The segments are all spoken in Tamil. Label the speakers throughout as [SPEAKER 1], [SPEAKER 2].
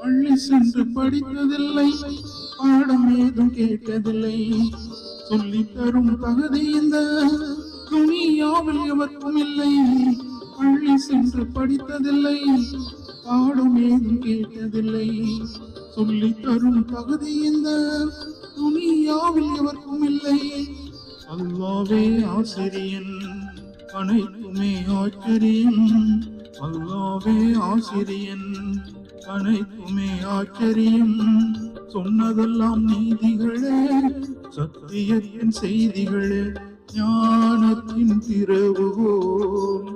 [SPEAKER 1] பள்ளி சென்று படித்ததில்லை, பாடம் ஏதும் கேட்டதில்லை. சொல்லி தரும் தகுதி இந்த துணியாவில் எவருக்கும் இல்லை. பள்ளி சென்று படித்ததில்லை, பாடம் ஏதும் கேட்டதில்லை. சொல்லி தரும் தகுதி இந்த துணியாவில் எவருக்கும் இல்லை. அல்லாவே ஆசிரியன், அனைத்துமே ஆச்சரியம். அல்லாவே ஆசிரியன், அனைத்துமே ஆச்சரியம். சொன்னதெல்லாம் நீதிகளே, சத்தியத்தின் செய்திகளே, ஞானத்தின் திறவுகோல்.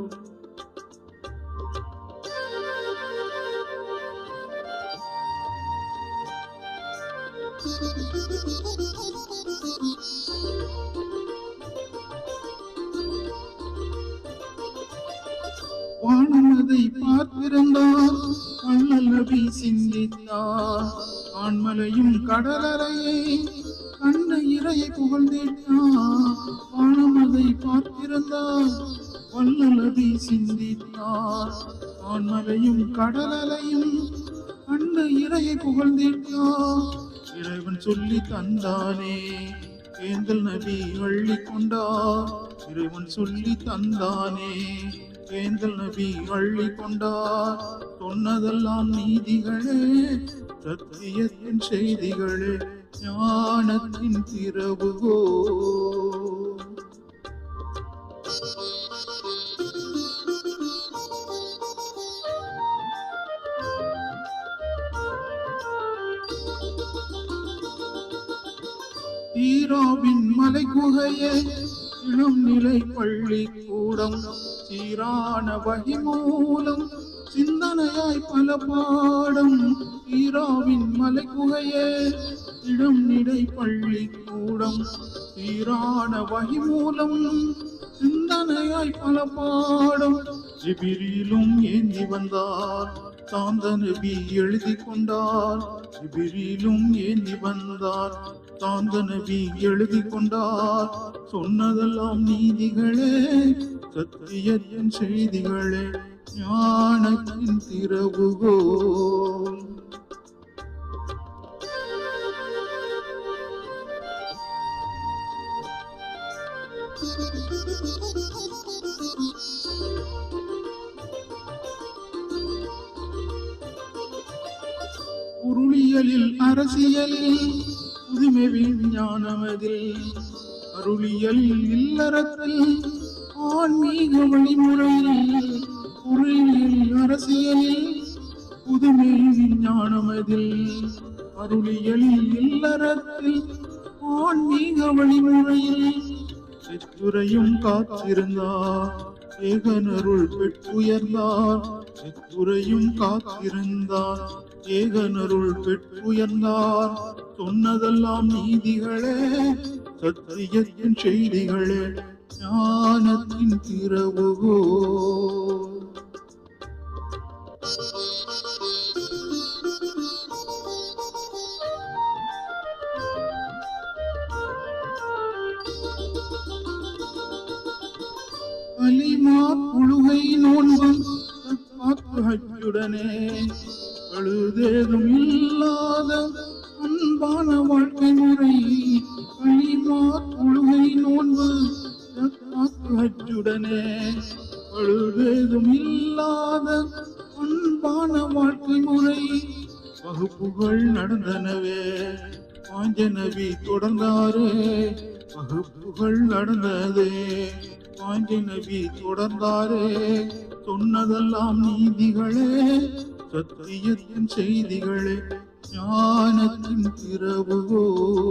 [SPEAKER 1] வானமதை பார்த்திருந்தார், வள்ளல் நபி சிந்தித்தார். ஆண்மலையும் கடலறையை கண்ண இறையை புகழ்ந்திட்டார். வானமதை பார்த்திருந்தார், வள்ளல் நபி சிந்தித்தார். ஆண்மலையும் கடலறையும் கண்ண இறையை புகழ்ந்திட்டார். இறைவன் சொல்லி தந்தானே, ஏந்தல் நபி அள்ளி கொண்டார். இறைவன் சொல்லி தந்தானே, ஏந்தல் நபி அள்ளி கொண்டார். சொன்னதெல்லாம் நீதிகளே, சத்தியத்தின் செய்திகளே, ஞானத்தின் திறவுகோல். ஈராவின் மலை குகையே, இளம் நிலை பள்ளி கூடம். சீரான வகி மூலம் சிந்தனையாய் பல பாடம். ஈராவின் மலை குகையே, இளம் நிலை பள்ளி கூடம். சீரான வகி மூலம் சிந்தனையாய் பல பாடம். ஜிபிரிலும் ஏந்தி வந்தார், சாந்த நபி எழுதி கொண்டார். ஜிபிரிலும் ஏந்தி வந்தார், சாந்த நபி எழுதி கொண்டார். சொன்னதெல்லாம் நீதிகளே, சத்தியத்தின் செய்திகளே, ஞானத்தின் திறவுகோல். பொருளியலில் அரசியலில் புதுமை விஞ்ஞானமதில், அருளியலில் இல்லறத்தில் ஆன்மீக வழிமுறையில். பொருளியலில் அரசியலில் புதுமை விஞ்ஞானமதில், அருளியலில் இல்லறத்தில் ஆன்மீக வழிமுறையில். எத்துறையும் காத்திருந்தார், ஏகனருள் பெற்றுயர்ந்தார். எத்துறையும் காத்திருந்தார், ஏகனருள் பெற்றுயர்ந்தார். சொன்னதெல்லாம் நீதிகளே, சத்தியத்தின் செய்திகளே, ஞானத்தின் திறவுகோல். கலிமா புழுகை நோன்பு ஹஜ்ஜுடனே, அழுதேதும் இல்லாத அன்பான வாழ்க்கை முறை. கலிமா புழுகை நோன்பு ஹஜ்ஜுடனே, அழுதேதும் இல்லாத அன்பான வாழ்க்கை முறை. வகுப்புகள் நடந்தனவே, பாஞ்ச நபி தொடர்ந்தாரே. வகுப்புகள் நடந்ததே, பாஞ்ச நபி தொடர்ந்தாரே. சொன்னதெல்லாம் நீதிகளே, சத்தியத்தின் செய்திகளே, ஞானத்தின் திறவுகோல்.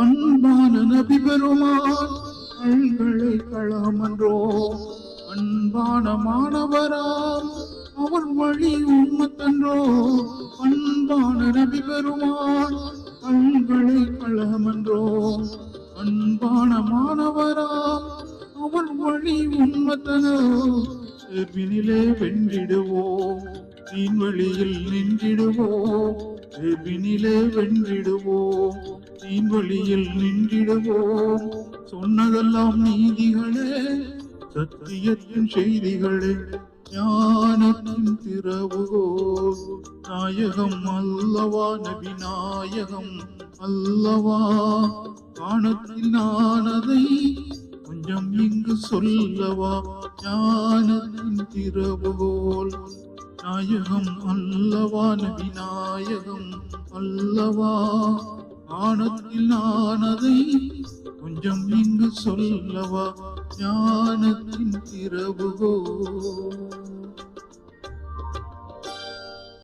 [SPEAKER 1] அன்பான நபி பெருமான் அல்களை களமன்றோ. அன்பான மாணவராம் அவர் வழி உம்மத்தன்றோ. அன்பான நபி பெருமான் அல்களை களமன்றோ. அன்பான மாணவராம் அவர் வழி உம்மத்தனோ. தேர்வினிலே வென்றிடுவோம், தீன்வழியில் நின்றிடுவோம் வேள்வினிலே வென்றிடுவோம் தீன்வழியில் நின்றிடுவோம் சொன்னதெல்லாம் நீதிகளே சத்தியத்தின் செய்திகளே ஞானத்தின் திறவுகோல் நாயகம் அல்லவா நபி நாயகம் அல்லவா காணத்தில் நானதை கொஞ்சம் இங்கு சொல்லவா ஞானத்தின் திறவுகோல் நாயகம் அல்லவா நபி நாயகம் அல்லவா காணத்தில் நானதை கொஞ்சம் இங்கு சொல்லவா ஞானத்தின் திறவுகோல்